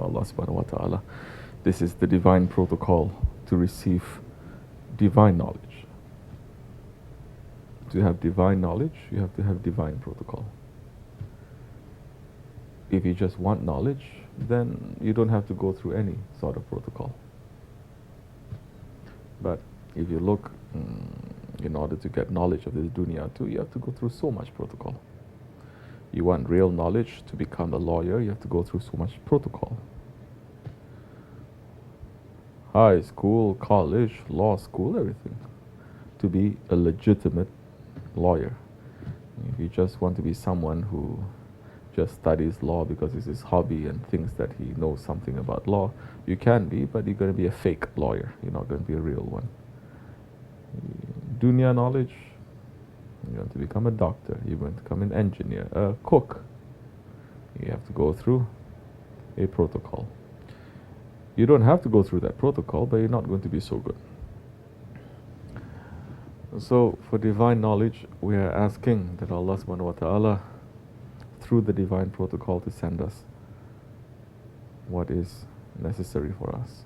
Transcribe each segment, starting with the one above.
Allah subhanahu wa ta'ala. This is the divine protocol to receive divine knowledge. To have divine knowledge, you have to have divine protocol. If you just want knowledge, then you don't have to go through any sort of protocol. But if you look, in order to get knowledge of this dunya too, you have to go through so much protocol. You want real knowledge to become a lawyer, you have to go through so much protocol. High school, college, law school, everything. To be a legitimate lawyer. If you just want to be someone who just studies law because it's his hobby and thinks that he knows something about law, you can be, but you're going to be a fake lawyer. You're not going to be a real one. Dunya knowledge, you want to become a doctor, you want to become an engineer, a cook. You have to go through a protocol. You don't have to go through that protocol, but you're not going to be so good. So for divine knowledge, we are asking that Allah subhanahu wa ta'ala, through the divine protocol, to send us what is necessary for us.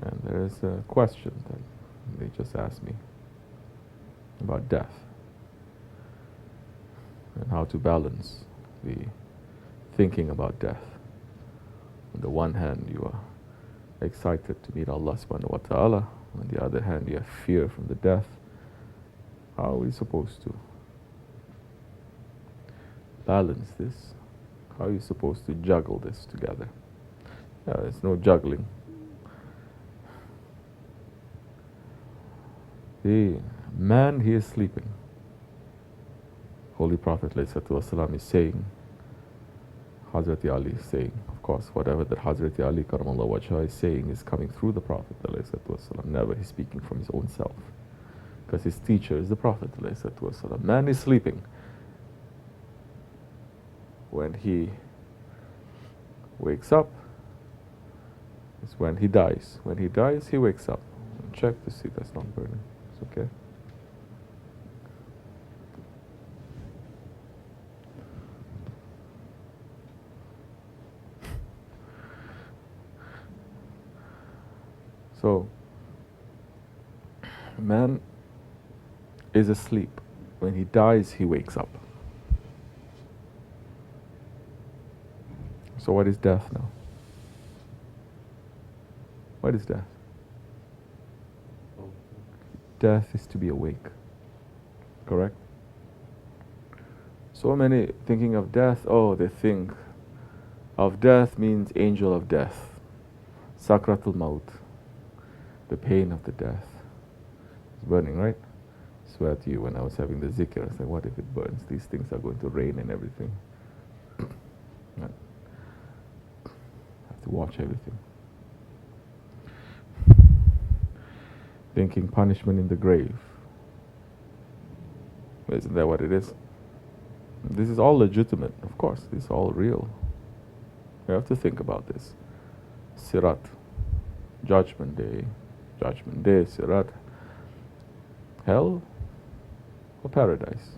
And there is a question that they just asked me about death and how to balance the thinking about death. On the one hand, you are excited to meet Allah subhanahu wa ta'ala. On the other hand, you have fear from the death. How are we supposed to balance this? How are you supposed to juggle this together? There's no juggling. The man, he is sleeping. Holy Prophet ﷺ is saying, Hazrat Ali is saying, of course, whatever that Hazrat Ali Karamallahu Wajha is saying is coming through the Prophet ﷺ. Never he's speaking from his own self. Because his teacher is the Prophet ﷺ. Man is sleeping. When he wakes up, is when he dies. When he dies, he wakes up. Check to see that's not burning. It's okay. So, man is asleep. When he dies, he wakes up. So what is death now? What is death? Death is to be awake. Correct? So many thinking of death, they think of death means angel of death. Sakratul Maut. The pain of the death. It's burning, right? I swear to you, when I was having the zikr, I said, what if it burns? These things are going to rain and everything. I have to watch everything. Thinking punishment in the grave. Isn't that what it is? This is all legitimate, of course. This is all real. You have to think about this. Sirat, Judgment Day, Sirat, hell or paradise.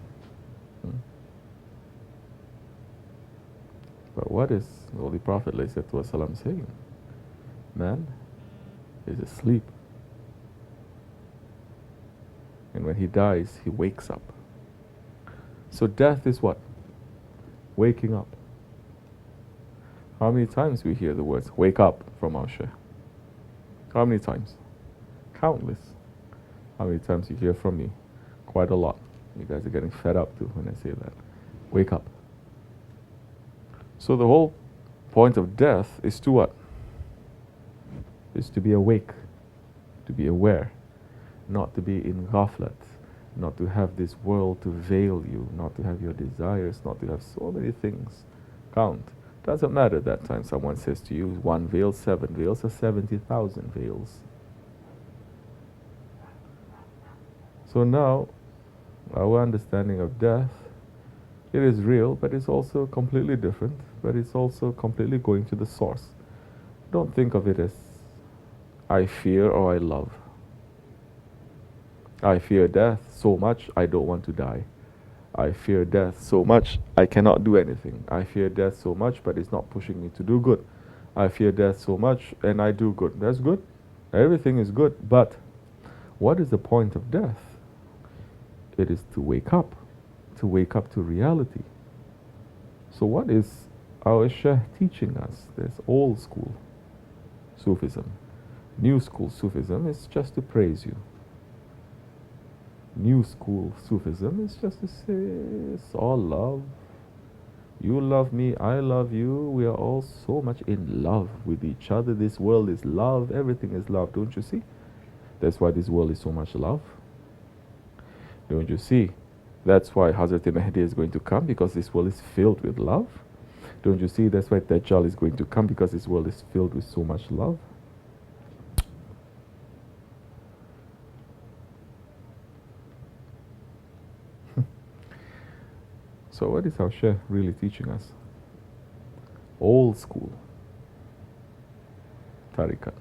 But what is the Holy Prophet ﷺ saying? Man is asleep. And when he dies, he wakes up. So death is what? Waking up. How many times we hear the words, wake up, from our Shaykh? How many times? Countless. How many times you hear from me? Quite a lot. You guys are getting fed up too when I say that. Wake up. So the whole point of death is to what? Is to be awake, to be aware, not to be in ghaflat, not to have this world to veil you, not to have your desires, not to have so many things. Count. Doesn't matter that time someone says to you, 1 veil, 7 veils, or 70,000 veils. So now, our understanding of death, it is real, but it's also completely different, but it's also completely going to the source. Don't think of it as I fear or I love. I fear death so much I don't want to die. I fear death so much I cannot do anything. I fear death so much, but it's not pushing me to do good. I fear death so much and I do good. That's good. Everything is good. But what is the point of death? It is to wake up to reality. So what is our Shaykh teaching us? There's old school Sufism. New school Sufism is just to praise you. New school Sufism is just to say it's all love. You love me, I love you. We are all so much in love with each other. This world is love. Everything is love. Don't you see? That's why this world is so much love. Don't you see? That's why Hazrat Mahdi is going to come, because this world is filled with love. Don't you see? That's why Dajjal is going to come, because this world is filled with so much love. So what is our Shaykh really teaching us? Old school tariqat.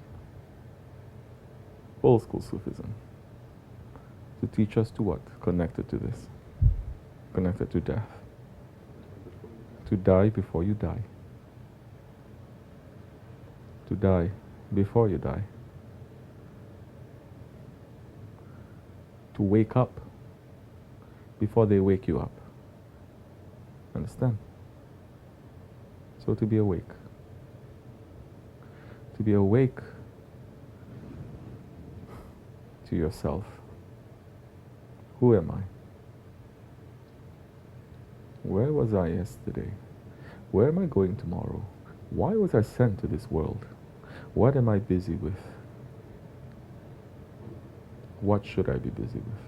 Old school Sufism. To teach us to what? Connected to this. Connected to death. To die before you die. To die before you die. To wake up before they wake you up. Understand? So to be awake. To be awake to yourself. Who am I? Where was I yesterday? Where am I going tomorrow? Why was I sent to this world? What am I busy with? What should I be busy with?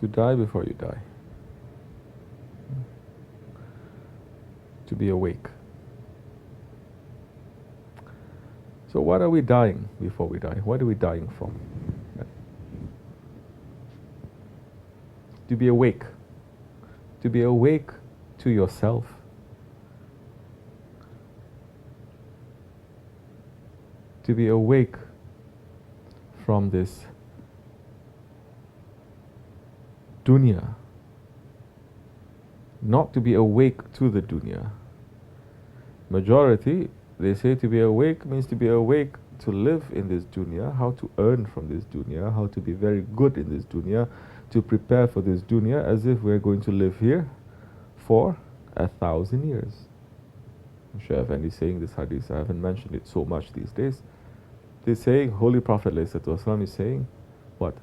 To die before you die. To be awake. So what are we dying before we die? What are we dying from? To be awake. To be awake to yourself. To be awake from this dunya. Not to be awake to the dunya. Majority, they say to be awake means to be awake to live in this dunya, how to earn from this dunya, how to be very good in this dunya, to prepare for this dunya as if we're going to live here for 1,000 years. Shaykh Effendi is saying this hadith, I haven't mentioned it so much these days. They're saying, Holy Prophet ﷺ is saying, what?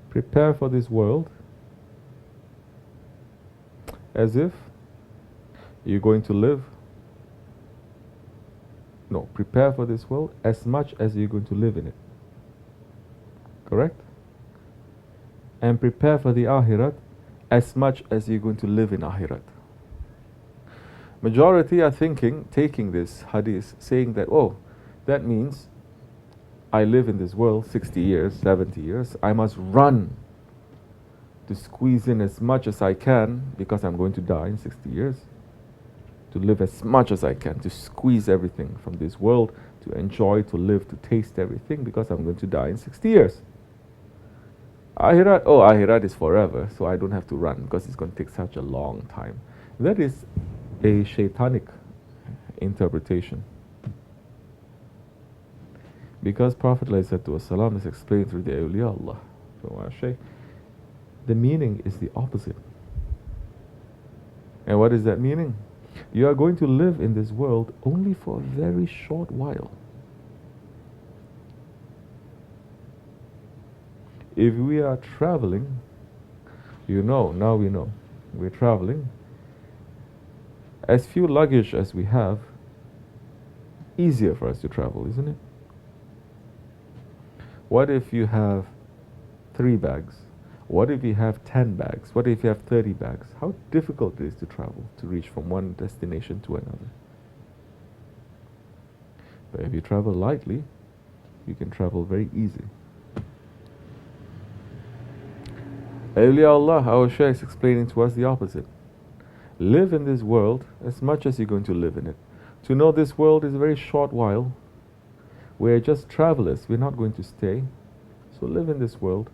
Prepare for this world as if you're going to live. No, prepare for this world as much as you're going to live in it. Correct? And prepare for the Akhirat as much as you're going to live in Akhirat. Majority are thinking, taking this hadith, saying that, oh, that means I live in this world 60 years, 70 years. I must run to squeeze in as much as I can because I'm going to die in 60 years. To live as much as I can, to squeeze everything from this world, to enjoy, to live, to taste everything because I'm going to die in 60 years. Akhirat, oh, Akhirat is forever, so I don't have to run because it's going to take such a long time. That is a shaitanic interpretation. Because Prophet ﷺ is explained through the awliya Allah, the meaning is the opposite. And what is that meaning? You are going to live in this world only for a very short while. If we are traveling, now we know, we're traveling, as few luggage as we have, easier for us to travel, isn't it? What if you have 3 bags? What if you have 10 bags? What if you have 30 bags? How difficult it is to travel, to reach from one destination to another. But if you travel lightly, you can travel very easy. Awliya Allah, our Shaykh is explaining to us the opposite. live in this world as much as you're going to live in it. To know this world is a very short while. We're just travelers. We're not going to stay. So live in this world.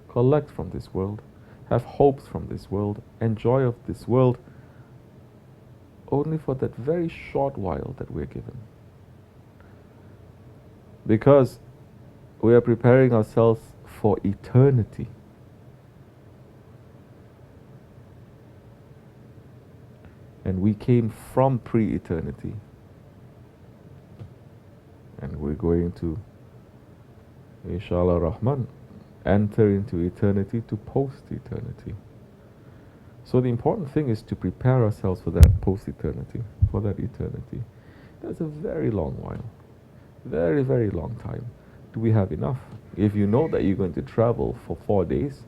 Collect from this world. Have hopes from this world. Enjoy of this world. Only for that very short while that we're given. Because we are preparing ourselves for eternity. And we came from pre-eternity. And we're going to, inshallah Rahman, enter into eternity to post-eternity. So the important thing is to prepare ourselves for that post-eternity, for that eternity. That's a very long while. Very, very long time. Do we have enough? If you know that you're going to travel for 4 days,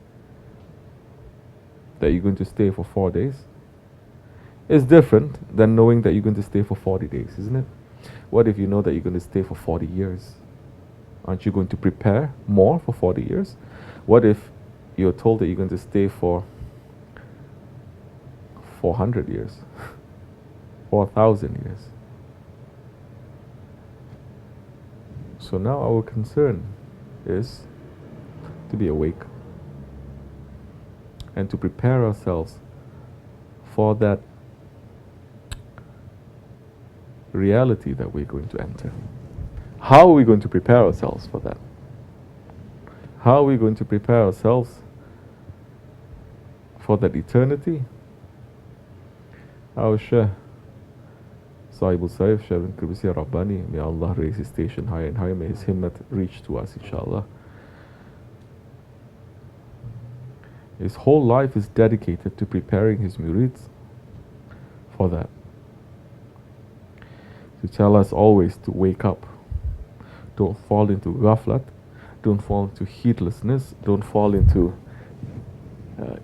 that you're going to stay for 4 days, it's different than knowing that you're going to stay for 40 days, isn't it? What if you know that you're going to stay for 40 years? Aren't you going to prepare more for 40 years? What if you're told that you're going to stay for 400 years? 4,000 years? So now our concern is to be awake and to prepare ourselves for that reality that we're going to enter. How are we going to prepare ourselves for that? How are we going to prepare ourselves for that eternity? Our Shaykh Sahibul Saif, Shaykh Qibsi Rabbani, may Allah raise his station higher and higher, may his himmat reach to us, inshallah. His whole life is dedicated to preparing his murids for that. To tell us always to wake up. Don't fall into ghaflat. Don't fall into heedlessness. Don't fall into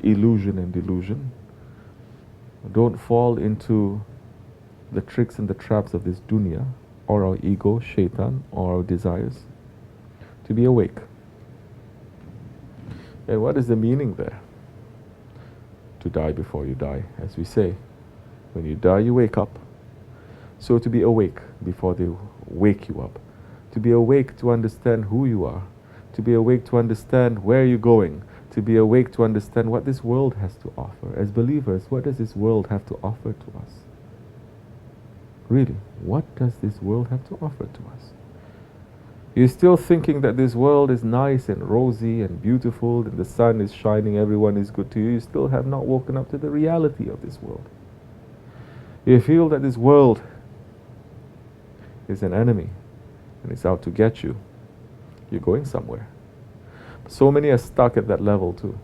illusion and delusion. Don't fall into the tricks and the traps of this dunya, or our ego, shaitan, or our desires. To be awake. And what is the meaning there? To die before you die, as we say. When you die, you wake up. So to be awake before they wake you up. To be awake to understand who you are. To be awake to understand where you're going. To be awake to understand what this world has to offer. As believers, what does this world have to offer to us? Really, what does this world have to offer to us? You're still thinking that this world is nice and rosy and beautiful, and the sun is shining, everyone is good to you. You still have not woken up to the reality of this world. You feel that this world is an enemy and it's out to get you. You're going somewhere. So many are stuck at that level too.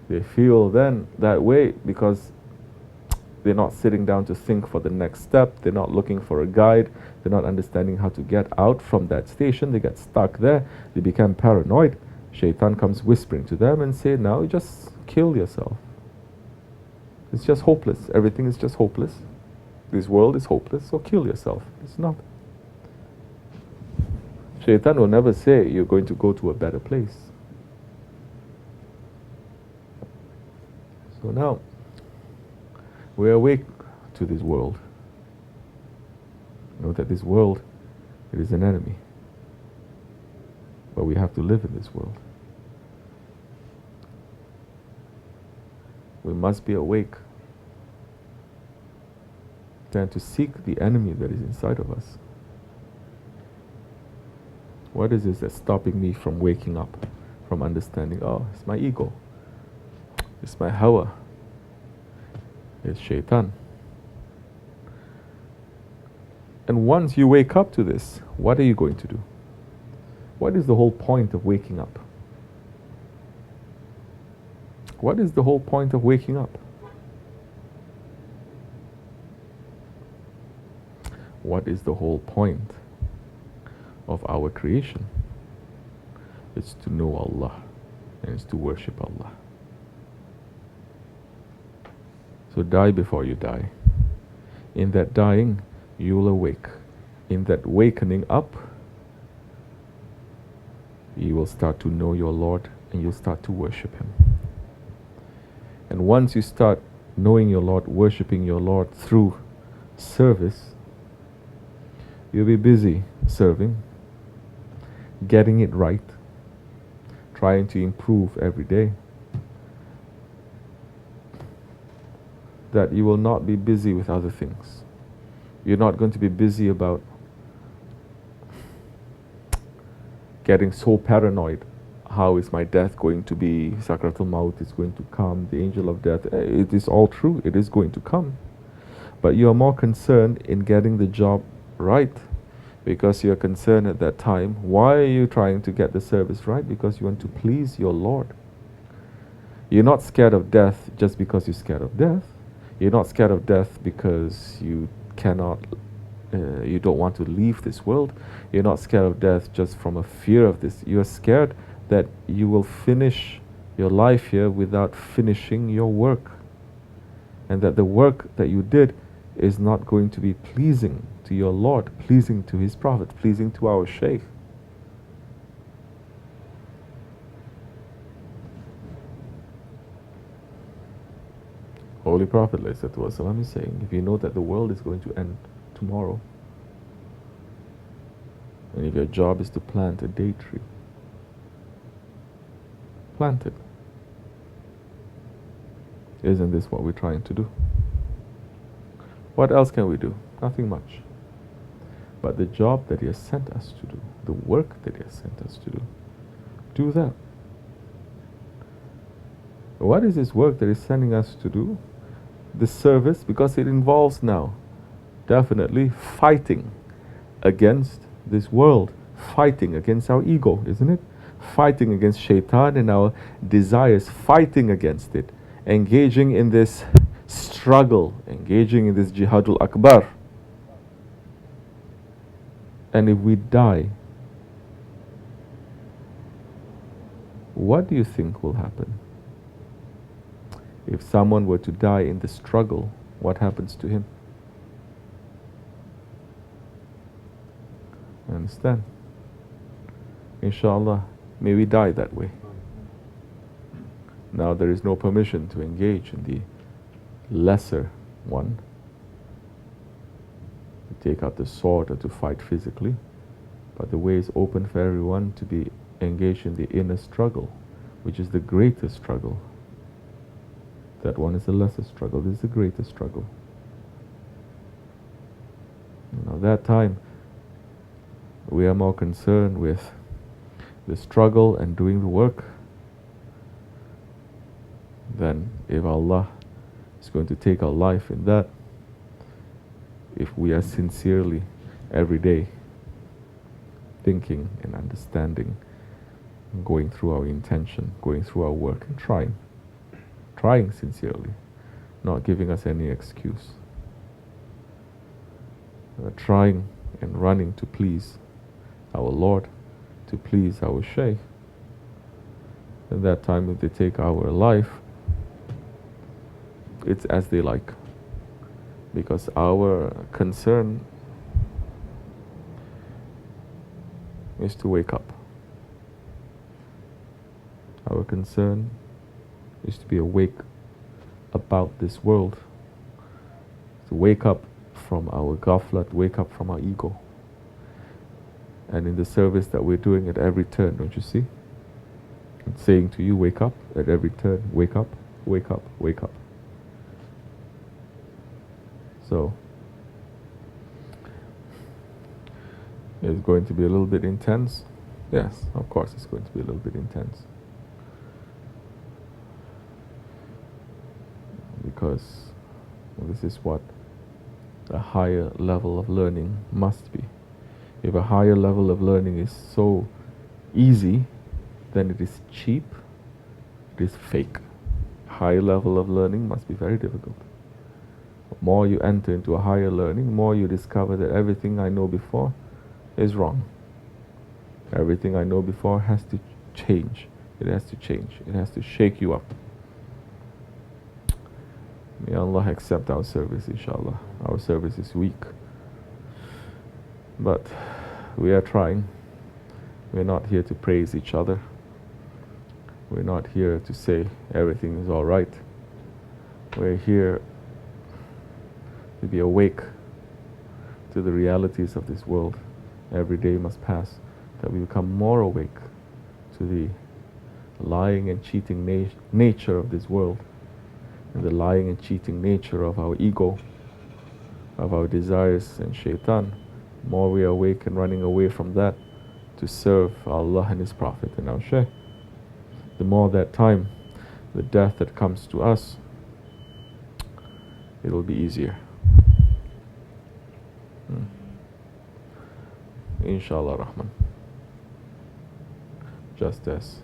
They feel then that way because they're not sitting down to think for the next step. They're not looking for a guide. They're not understanding how to get out from that station. They get stuck there. They become paranoid. Shaitan comes whispering to them and say, now you just kill yourself. It's just hopeless. Everything is just hopeless. This world is hopeless, so kill yourself. It's not. Shaitan will never say you're going to go to a better place. So now, we're awake to this world. Know that this world, it is an enemy. But we have to live in this world. We must be awake than to seek the enemy that is inside of us. What is this that's stopping me from waking up, from understanding? Oh, it's my ego. It's my hawa. It's shaitan. And once you wake up to this, what are you going to do? What is the whole point of waking up? What is the whole point of waking up? What is the whole point of our creation? It's to know Allah and it's to worship Allah. So die before you die. In that dying, you will awake. In that wakening up, you will start to know your Lord and you'll start to worship Him. And once you start knowing your Lord, worshipping your Lord through service, you'll be busy serving, getting it right, trying to improve every day. That you will not be busy with other things. You're not going to be busy about getting so paranoid. How is my death going to be? Sakratul Maut is going to come. The angel of death. It is all true. It is going to come. But you are more concerned in getting the job right, because you are concerned at that time. Why are you trying to get the service right? Because you want to please your Lord. You're not scared of death just because you're scared of death. You're not scared of death because you don't want to leave this world. You're not scared of death just from a fear of this. You are scared that you will finish your life here without finishing your work, and that the work that you did is not going to be pleasing to your Lord, pleasing to His Prophet, pleasing to our Shaykh. Holy Prophet ﷺ is saying, if you know that the world is going to end tomorrow, and if your job is to plant a date tree, plant it. Isn't this what we're trying to do? What else can we do? Nothing much. But the job that He has sent us to do, the work that He has sent us to do that. What is this work that He's sending us to do? This service, because it involves now definitely fighting against this world, fighting against our ego, isn't it? Fighting against shaitan and our desires, fighting against it, engaging in this struggle, engaging in this jihadul akbar. And if we die, what do you think will happen? If someone were to die in the struggle, what happens to him? Understand? Inshallah, may we die that way. Now there is no permission to engage in the lesser one, to take out the sword or to fight physically, but the way is open for everyone to be engaged in the inner struggle, which is the greatest struggle. That one is the lesser struggle, this is the greatest struggle. Now that time, we are more concerned with the struggle and doing the work than if Allah is going to take our life in that. If we are sincerely every day thinking and understanding, going through our intention, going through our work and trying sincerely, not giving us any excuse. Trying and running to please our Lord, to please our Shaykh. At that time, if they take our life, it's as they like. Because our concern is to wake up. Our concern is to be awake about this world. To wake up from our ghaflat, wake up from our ego. And in the service that we're doing at every turn, don't you see? It's saying to you, wake up at every turn, wake up, wake up, wake up. So, it's going to be a little bit intense. Yes, of course it's going to be a little bit intense. Because this is what a higher level of learning must be. If a higher level of learning is so easy, then it is cheap, it is fake. Higher level of learning must be very difficult. The more you enter into a higher learning, more you discover that everything I know before is wrong. Everything I know before has to change. It has to change. It has to shake you up. May Allah accept our service, inshallah. Our service is weak. But we are trying. We're not here to praise each other. We're not here to say everything is all right. We're here to be awake to the realities of this world. Every day must pass that we become more awake to the lying and cheating nature of this world, and the lying and cheating nature of our ego, of our desires and shaitan. The more we are awake and running away from that to serve Allah and His Prophet and our Shaykh, the more that time, the death that comes to us, it will be easier. Inshallah Rahman. Just as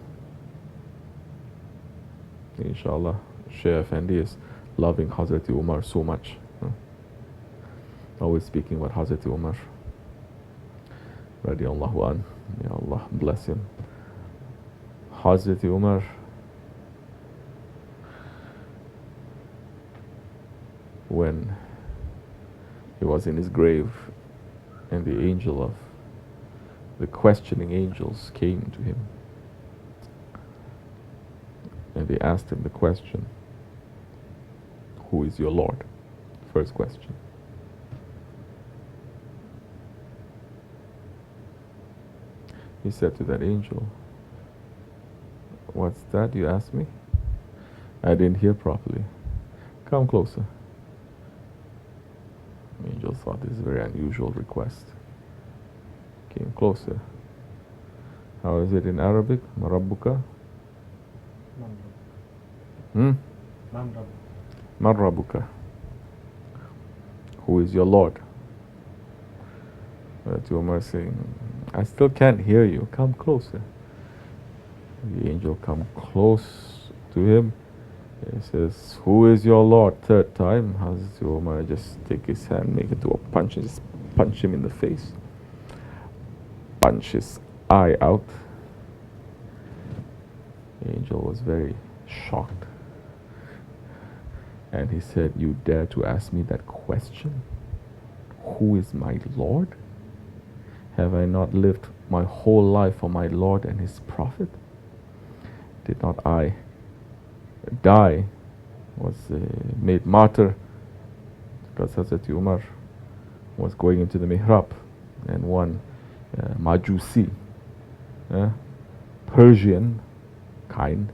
Inshallah Shaykh Effendi is loving Hazrat Umar so much. Always speaking about Hazrat Umar. Radiallahu an. May Allah bless him. Hazrat Umar, when he was in his grave and the questioning angels came to him and they asked him the question, who is your Lord? First question. He said to that angel, what's that you asked me? I didn't hear properly. Come closer. The angel thought this is a very unusual request. Came closer. How is it in Arabic? Marabbuka? Marabbuka. Who is your Lord? But Umar saying, I still can't hear you. Come closer. The angel come close to him. He says, who is your Lord? Third time, Hazrat Umar just take his hand, make it to a punch, and just punch him in the face. Punch his eye out. The angel was very shocked. And he said, you dare to ask me that question? Who is my Lord? Have I not lived my whole life for my Lord and His Prophet? Did not I die, was made martyr, because Hazrat Umar was going into the mihrab, and one Majusi, Persian kind,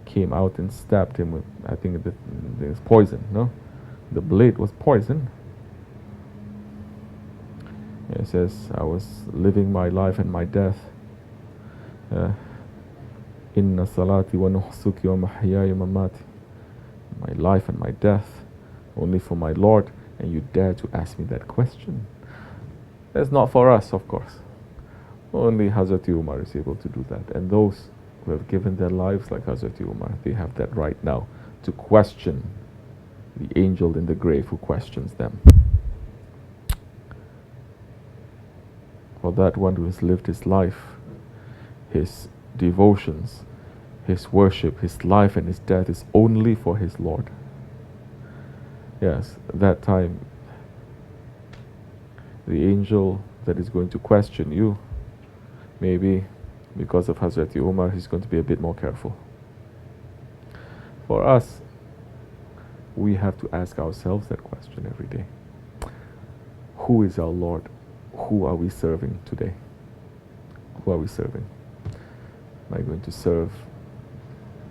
came out and stabbed him with, I think it was poison, no? The blade was poison. It says, I was living my life and my death. Inna salati wa nuhsuki wa mahyaya mamati. My life and my death, only for my Lord, and you dare to ask me that question? That's not for us, of course. Only Hazrat Umar is able to do that. And those who have given their lives like Hazrat Umar, they have that right now to question the angel in the grave who questions them. For that one who has lived his life, his devotions, his worship, his life and his death is only for his Lord. Yes, that time, the angel that is going to question you, maybe because of Hazrat Umar, he's going to be a bit more careful. For us, we have to ask ourselves that question every day. Who is our Lord? Who are we serving today? Who are we serving? Am I going to serve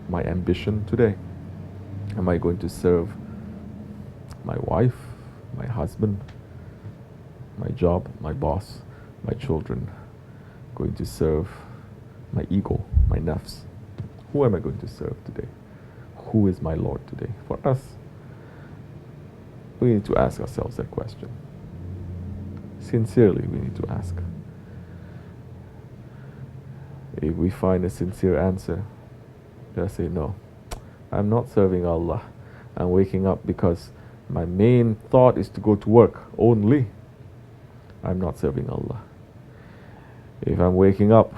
my ambition today? Am I going to serve my wife, my husband, my job, my boss, my children? Going to serve my ego, my nafs? Who am I going to serve today? Who is my Lord today? For us, we need to ask ourselves that question. Sincerely, we need to ask. If we find a sincere answer, just say, no, I'm not serving Allah. I'm waking up because my main thought is to go to work only. I'm not serving Allah. If I'm waking up,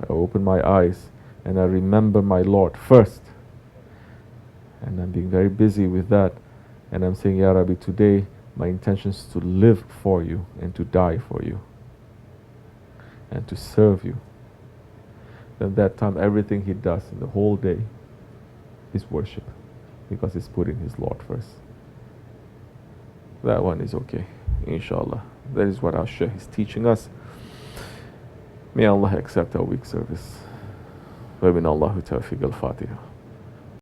I open my eyes and I remember my Lord first, and I'm being very busy with that, and I'm saying, Ya Rabbi, today my intention is to live for you and to die for you and to serve you. Then that time, everything he does in the whole day is worship. because he's putting his Lord first. That one is okay, inshallah. That is what our Shaykh is teaching us. May Allah accept our weak service. وَمِنَ اللَّهُ تَوْفِيقَ الْفَاتِحَةِ.